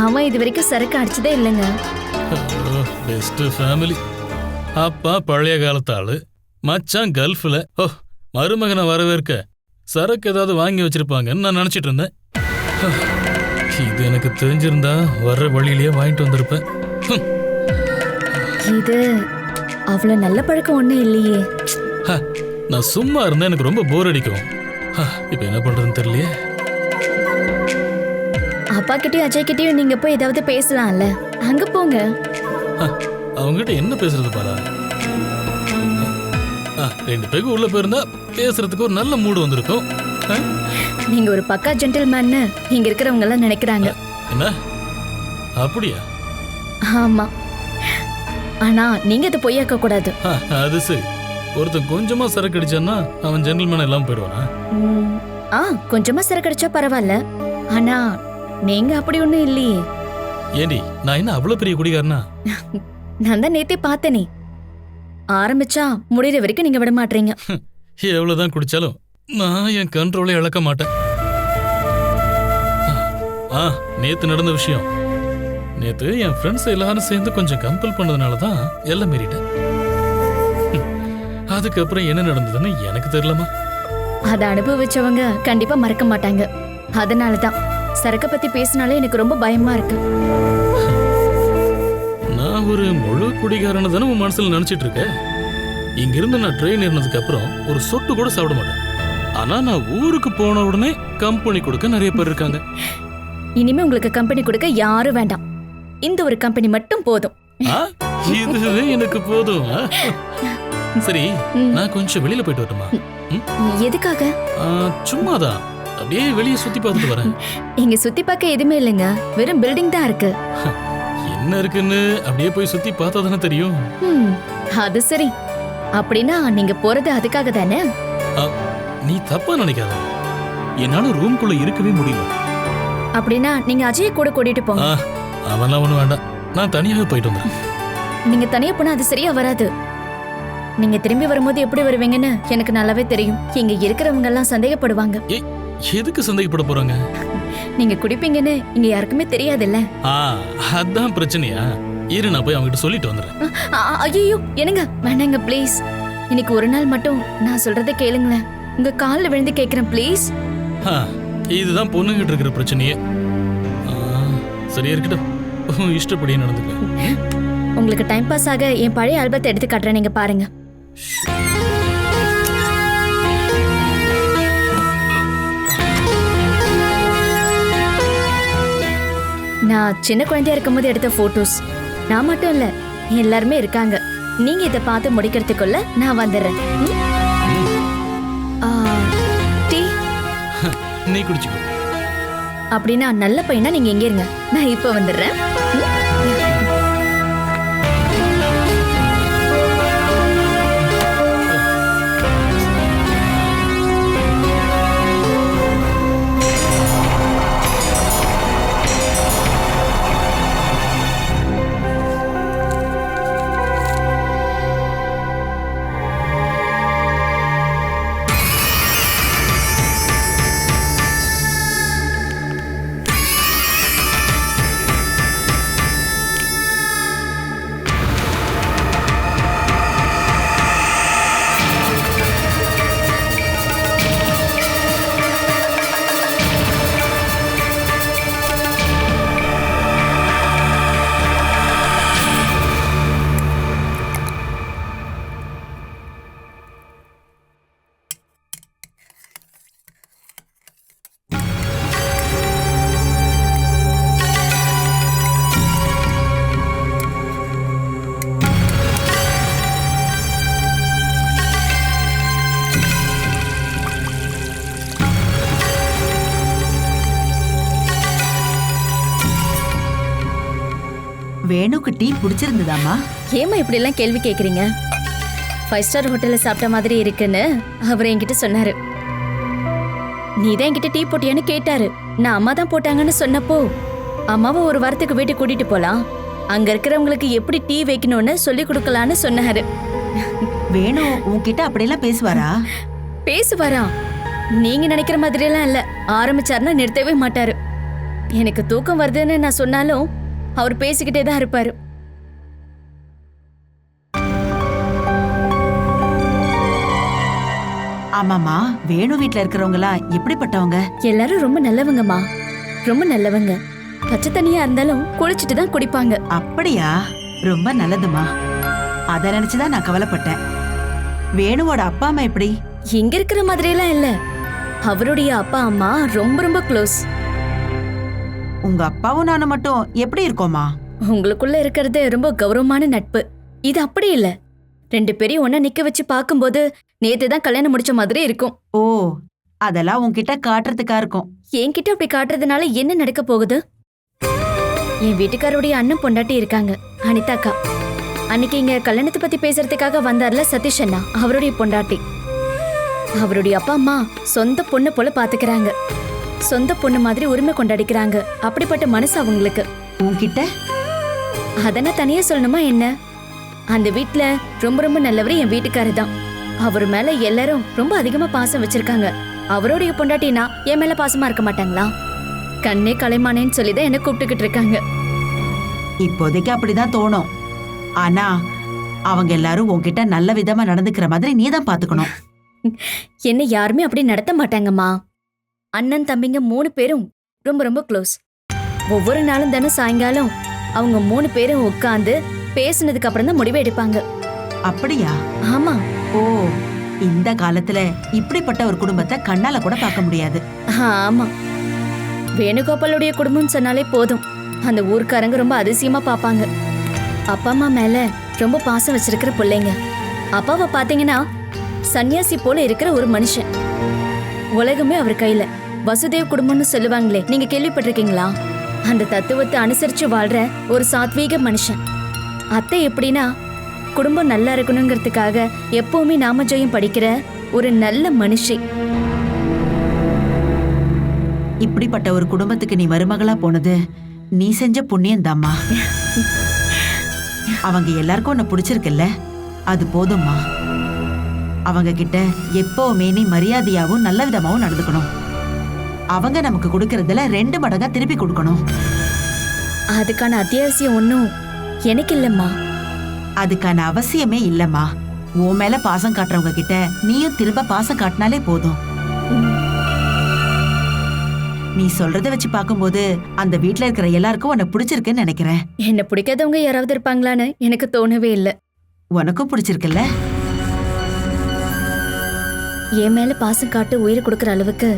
அவன் இது வரைக்கும் சரக்கு அடிச்சதே இல்லைங்க. Best family. அப்பா பழைய காலத்து ஆளு, மச்சான் கல்ஃப்ல. மருமகனை வரவேற்க சரக்கு ஏதாவது வாங்கி வச்சிருப்பாங்கன்னு நான் நினைச்சிட்டு இருந்தேன். இது எனக்கு தெரிஞ்சிருந்தா வர்ற வழியிலேயே வாங்கிட்டு வந்திருப்பேன். இது அவ்வளவு நல்ல பழக்கம் ஒண்ணு இல்லையே. நான் சும்மா இருந்தா எனக்கு ரொம்ப போர் அடிக்கும். இப்ப என்ன பண்றதுன்னு தெரியலையே. அப்பா கிட்டயும் அஜய் கிட்டயும் நீங்க போய் ஏதாவது பேசலாம்ல, அங்க போங்க. அவங்ககிட்ட என்ன பேசுறது பாரா? 2 பேருக்கு உள்ள போயிருந்தா பேசுறதுக்கு ஒரு நல்ல மூடு வந்திருக்கும். நீங்க ஒரு பக்கா ஜென்டில்மேன்னு இங்க இருக்கிறவங்க எல்லாம் நினைக்கிறாங்க. என்ன அப்படியா? ஆமா, ஆனா நீங்க அதை பொய்யாக்க கூடாது. அது சரி. ஒருத்தன் கொஞ்சமா சரக்கு அடிச்சான்னா அவன் ஜென்டில்மேன் எல்லாம் போயிடுவானா? கொஞ்சமா சரக்கு அடிச்சா பரவாயில்ல, ஆனா நீங்க அப்படி ஒண்ணும் இல்லையே. ஏண்டி, நான் என்ன அவ்வளவு பெரிய குடிகாரனா? நான் தான் நேத்தே பார்த்தேனே, ஆரம்பிச்சா முடிகிற வரைக்கும் நீங்க விட மாட்டீங்க. எவ்வளவுதான் குடிச்சாலும் நான் என் கண்ட்ரோலை இழக்க மாட்டேன். நேத்து நடந்த விஷயம். நேத்து என் ஃப்ரெண்ட்ஸ் எல்லாரும் சேர்ந்து கொஞ்சம் கம்பல் பண்ணதுனால தான் எல்லாம் மீறிட்டேன். அதுக்கப்புறம் என்ன நடந்ததுன்னு எனக்கு தெரியலமா. அதை அனுபவிச்சவங்க கண்டிப்பா மறக்க மாட்டாங்க. அதனாலதான் சரக்க பத்தி பேசினாலே எனக்கு ரொம்ப பயமா இருக்கு. நான் ஒரு முழு குடிகாரன தானே உன் மனசுல நினைச்சிட்டு இருக்க. இங்கிருந்து நான் ட்ரெயின் ஏறினதுக்கு அப்புறம் ஒரு சொட்டு கூட சாப்பிட மாட்டேன். ஆனா நான் ஊருக்கு போன உடனே கம்பெனி கொடுக்க நிறைய பேர் இருக்காங்க. இனிமே உங்களுக்கு கம்பெனி கொடுக்க யாரும் வேண்டாம், இந்த ஒரு கம்பெனி மட்டும் போதும். இதுவே எனக்கு போதும். சரி, நான் கொஞ்சம் வெளியில போயிட்டு வரட்டுமா? எதுக்காக? சும்மாதான், அப்படியே வெளியே சுத்தி பார்த்துட்டு வரேன். இங்க சுத்தி பார்க்க எதுவுமே இல்லைங்க, வெறும் பில்டிங் தான் இருக்கு. என்ன இருக்குன்னு அப்படியே போய் சுத்தி பார்த்தா தானே தெரியும். அது சரி, அப்படின்னா நீங்க போறது அதுக்காக தானே? நீ தப்பா நினைக்காத, என்னால ரூம்குள்ள இருக்கவே முடியல. அப்படின்னா நீங்க அஜய கூட கூட்டிட்டு போங்க. அவன்லாம் ஒண்ணு வேண்டாம், நான் தனியாவே போயிட்டு வந்துடுறேன். நீங்க தனியா போனா அது சரியா வராது. நீங்க திரும்பி வரும்போது எப்படி வருவீங்கன்னு எனக்கு நல்லாவே தெரியும். இங்க இருக்கிறவங்க எல்லாம் சந்தேகப்படுவாங்க. எதுக்கு சந்தேகப்பட போறாங்க? நீங்க குடிப்பீங்கன்னு இங்க யாருக்குமே தெரியாதுல்ல. அதான் பிரச்சனையா? இரு, நான் போய் அவங்ககிட்ட சொல்லிட்டு வந்துடுறேன். ஐயோ, என்னங்க வேண்டாங்க ப்ளீஸ். இன்னைக்கு ஒரு நாள் மட்டும் நான் சொல்றதை கேளுங்களேன். உங்க காலில் விழுந்து கேட்கிறேன் ப்ளீஸ். இதுதான் பொண்ணுகிட்ட இருக்கிற பிரச்சனையே. சரியா இருக்கட்டும், இஷ்டப்படியே நடந்துக்க. உங்களுக்கு டைம் பாஸ் ஆக என் பழைய ஆல்பத்தை எடுத்து காட்டுறேன், நீங்க பாருங்க. நான் சின்ன குழந்தையா இருக்கும்போது எடுத்த போட்டோஸ். நான் மட்டும் இல்ல, எல்லாருமே இருக்காங்க. நீங்க இதை பார்த்து முடிக்கிறதுக்குள்ள நான் வந்துடுறேன். டீ நீ குடிச்சுக்கோ. அப்படின்னா நல்ல பையனா நீங்க எங்க இருங்க, நான் இப்ப வந்துடுறேன். வேணுக்கு டீ பிடிச்சிருந்ததாமா? ஏமா இப்படி எல்லாம் கேள்வி கேக்குறீங்க? 5 ஸ்டார் ஹோட்டல்ல சாப்பிட்ட மாதிரி இருக்குன்னு அவர் என்கிட்ட சொன்னாரு. நீதான் என்கிட்ட டீ போட்டியான்னு கேட்டாரு. நான் அம்மா தான் போட்டாங்கன்னு சொன்னப்போ அம்மாவை ஒரு வாரத்துக்கு வீட்டுக்கு கூட்டிட்டு போலாம், அங்க இருக்கிறவங்களுக்கு எப்படி டீ வைக்கணும்னு சொல்லி கொடுக்கலான்னு சொன்னாரு. வேணு உன்கிட்ட அப்படியெல்லாம் பேசுவாரா? பேசுவாரா? நீங்க நினைக்கிற மாதிரி எல்லாம் இல்ல. ஆரம்பிச்சாருன்னா நிறுத்தவே மாட்டாரு. எனக்கு தூக்கம் வருதுன்னு நான் சொன்னாலும் அவர் பேசிக்கிட்டே தான் இருப்பாரு. ஆமாமா, வேணு வீட்ல இருக்கிறவங்களா எப்படிப்பட்டவங்க? எல்லாரும் ரொம்ப நல்லவங்கம்மா, ரொம்ப நல்லவங்க. பச்சை தண்ணியா இருந்தாலும் குளிச்சுட்டு தான் குடிப்பாங்க. அப்படியா? ரொம்ப நல்லதுமா. அத நினைச்சுதான் நான் கவலைப்பட்டேன். வேணுவோட அப்பா அம்மா எப்படி? இங்க இருக்கிற மாதிரி எல்லாம் இல்ல. அவருடைய அப்பா அம்மா ரொம்ப ரொம்ப க்ளோஸ். உங்க அப்பாவும் நானும் மட்டும் எப்படி இருக்கோமா? உங்களுக்குள்ள இருக்கிறது ரொம்ப கௌரவமான நட்பு. இது அப்படி இல்ல. 2 பேரையும் ஒன்னா நிக்க வச்சு பாக்கும்போது நேத்து தான் கல்யாணம் முடிச்ச மாதிரி இருக்கும். ஓ, அதெல்லாம் உன்கிட்ட காட்டுறதுக்கா இருக்கும். என்கிட்ட அப்படி காட்டுறதுனால என்ன நடக்க போகுது? என் வீட்டுக்காரோடைய அண்ணன் பொண்டாட்டி இருக்காங்க, அனிதாக்கா. அன்னைக்கு இங்க கல்யாணத்தை பத்தி பேசுறதுக்காக வந்தார்ல சதீஷ் அண்ணா, அவருடைய பொண்டாட்டி. அவருடைய அப்பா அம்மா சொந்த பொண்ணு போல பாத்துக்கிறாங்க. சொந்த பொண்ணு மாதிரி உரிமை கொண்டாடிக்கிறாங்க. அப்படிப்பட்ட மனசு அவங்களுக்கு. உன்கிட்ட அதெல்லாம் தனியா சொல்லணுமா என்ன? அந்த வீட்ல ரொம்ப ரொம்ப நல்லவர் என் வீட்டுக்காரு தான். அவர் மேல எல்லாரும் ரொம்ப அதிகமா பாசம் வச்சிருக்காங்க. அவருடைய பொண்டாட்டினா என் மேல பாசமா இருக்க மாட்டாங்களா? கண்ணே கலைமானேன்னு சொல்லிதான் என்ன கூப்பிட்டுக்கிட்டு இருக்காங்க. இப்போதைக்கு அப்படிதான் தோணும். ஆனா அவங்க எல்லாரும் உன்கிட்ட நல்ல விதமா நடந்துக்கிற மாதிரி நீதான் பாத்துக்கணும். என்ன யாருமே அப்படி நடத்த மாட்டாங்கம்மா. அண்ணன் தம்பிங்க 3 பேரும் ரொம்ப ரொம்ப க்ளோஸ். ஒவ்வொரு நாளும் தானே சாயங்காலம் அவங்க 3 பேரும் உட்கார்ந்து பேசினதுக்கு அப்புறம் தான் முடிவு எடுப்பாங்க. அப்படியா? ஆமா. ஓ, இந்த காலத்துல இப்படிப்பட்ட ஒரு குடும்பத்தை கண்ணால கூட பார்க்க முடியாது. ஆமா, வேணுகோபாலுடைய குடும்பம் சொன்னாலே போதும், அந்த ஊர்க்காரங்க ரொம்ப அதிசயமா பாப்பாங்க. அப்பா அம்மா மேல ரொம்ப பாசம் வச்சிருக்கிற பிள்ளைங்க. அப்பாவை பாத்தீங்கன்னா சன்னியாசி போல இருக்கிற ஒரு மனுஷன். உலகமே அவர் கையில. வசுதேவ் குடும்பம்னு சொல்லுவாங்களே, நீங்க கேள்விப்பட்டிருக்கீங்களா? அந்த தத்துவத்தை அனுசரிச்சு வாழ்ற ஒரு சாத்வீக மனுஷன். அத்தை எப்படின்னா குடும்பம் நல்லா இருக்கணுங்கிறதுக்காக எப்பவுமே நாமஜெயம் படிக்கிற ஒரு நல்ல மனுஷி. இப்படிப்பட்ட ஒரு குடும்பத்துக்கு நீ மருமகளா போனது நீ செஞ்ச புண்ணியம் தாம்மா. அவங்க எல்லாருக்கும் உன்னை பிடிச்சிருக்குல்ல, அது போதும்மா. அவங்க கிட்ட எப்பவுமே நீ மரியாதையாவும் நல்ல விதமாவும் நடந்துக்கணும். அவங்க நமக்கு கொடுக்கறதுல 2 மடங்கா திருப்பி கொடுக்கணும். அதுக்கான அத்தியாவசியம் ஒன்றும் எனக்கு இல்லம்மா. அதுக்கான அவசியமே இல்லம்மா. உன் மேல பாசம் காட்டுறவங்க கிட்ட நீயும் திரும்ப பாசம் காட்டினாலே போதும். நீ சொல்றத வச்சு பார்க்கும்போது அந்த வீட்ல இருக்கிற எல்லாருக்கும் உன்னை பிடிச்சிருக்குன்னு நினைக்கிறேன். என்ன பிடிக்காதவங்க யாராவது இருப்பாங்களான்னு எனக்கு தோணவே இல்லை. உனக்கும் பிடிச்சிருக்குல்ல? என் மேல பாசம் காட்டு உயிர் கொடுக்கற அளவுக்கு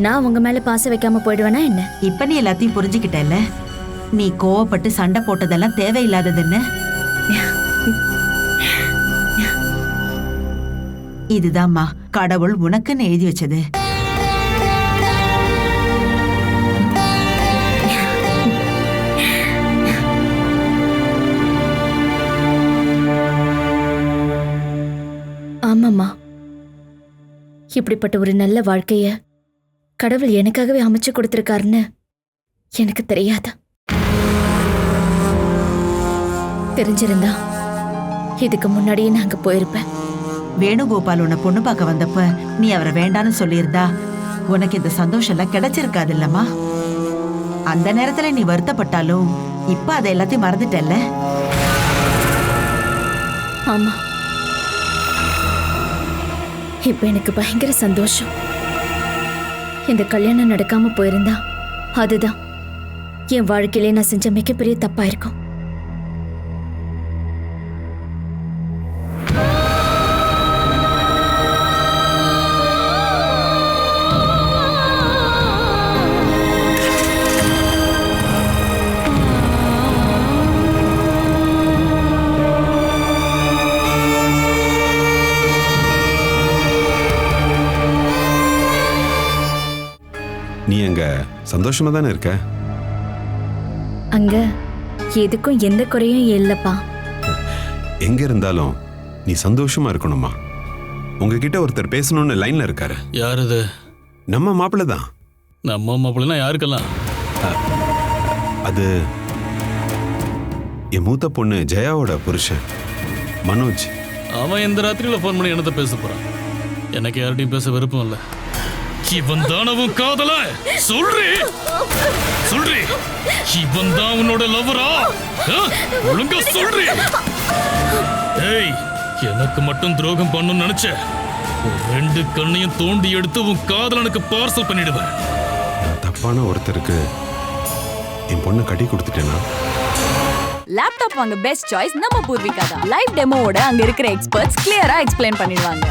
நான் உங்க மேல பாசம் வைக்காம போயிடுவேனா என்ன? இப்ப நீ எல்லாத்தையும் புரிஞ்சுக்கிட்டல. நீ கோவப்பட்டு சண்டை போட்டதெல்லாம் தேவையில்லாததுன்னு இதுதாம்மா கடவுள் உனக்குன்னு எழுதி வச்சது. ஆமாம்மா, இப்படிப்பட்ட ஒரு நல்ல வாழ்க்கைய கடவுள் எனக்காகவே அமைச்சு கொடுத்திருக்காருன்னு எனக்கு தெரியாது. தெரிஞ்சிருந்தா இதுக்கு முன்னாடியே நாங்க போயிருப்பேன். வேணுகோபால் உன்னை பொண்ணு பார்க்க வந்தப்ப நீ அவரை வேண்டான்னு சொல்லியிருந்தா உனக்கு இந்த சந்தோஷம் எல்லாம் கிடைச்சிருக்காது இல்லம்மா. அந்த நேரத்துல நீ வருத்தப்பட்டாலும் இப்ப அதை எல்லாத்தையும் மறந்துட்டல்ல. ஆமா, இப்ப எனக்கு பயங்கர சந்தோஷம். இந்த கல்யாணம் நடக்காம போயிருந்தா அதுதான் என் வாழ்க்கையிலே நான் செஞ்ச மிகப்பெரிய தப்பா இருக்கும். நீ அங்க சந்தோஷமா தானே இருக்க? அங்க எதுக்கும் எந்த குறையும் இல்லப்பா. எங்க இருந்தாலும் நீ சந்தோஷமா இருக்கணுமா? உங்ககிட்ட ஒருத்தர் பேசணும்னு லைன்ல இருக்காரு. யார் அது? நம்ம மாப்பிள்ள தான். நம்ம மாப்பிள்ளனா யாருக்கெல்லாம்? அது என் மூத்த பொண்ணு ஜெயாவோட புருஷன் மனோஜ். அவன் இந்த ராத்திரியில ஃபோன் பண்ணி என்னத்த பேச போறான்? எனக்கு யார்கிட்டையும் பேச விருப்பம் இல்லை. இவன் தானவும் காதல சொல்றே சொல்றே, இவன் தான் உன்னோட லவரா? ஒழுங்கா சொல்றே. ஏய், எனக்கு மட்டும் துரோகம் பண்ணணும்னு நினைச்ச ரெண்டு கண்ணையும் தோண்டி எடுத்து உன் காதலனுக்கு பார்சல் பண்ணிடுவேன். தப்பான ஒருத்தருக்கு என் பொண்ணை கட்டி கொடுத்துட்டேனா? லேப்டாப் வாங்க பெஸ்ட் சாய்ஸ் நம்ம பூர்விகா தான். லைவ் டெமோவோட அங்க இருக்கிற எக்ஸ்பர்ட்ஸ் கிளியரா எக்ஸ்பிளைன் பண்ணிடுவாங்க.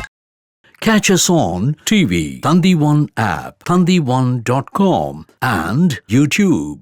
Catch us on TV, Thandivan app, thandivan.com and YouTube.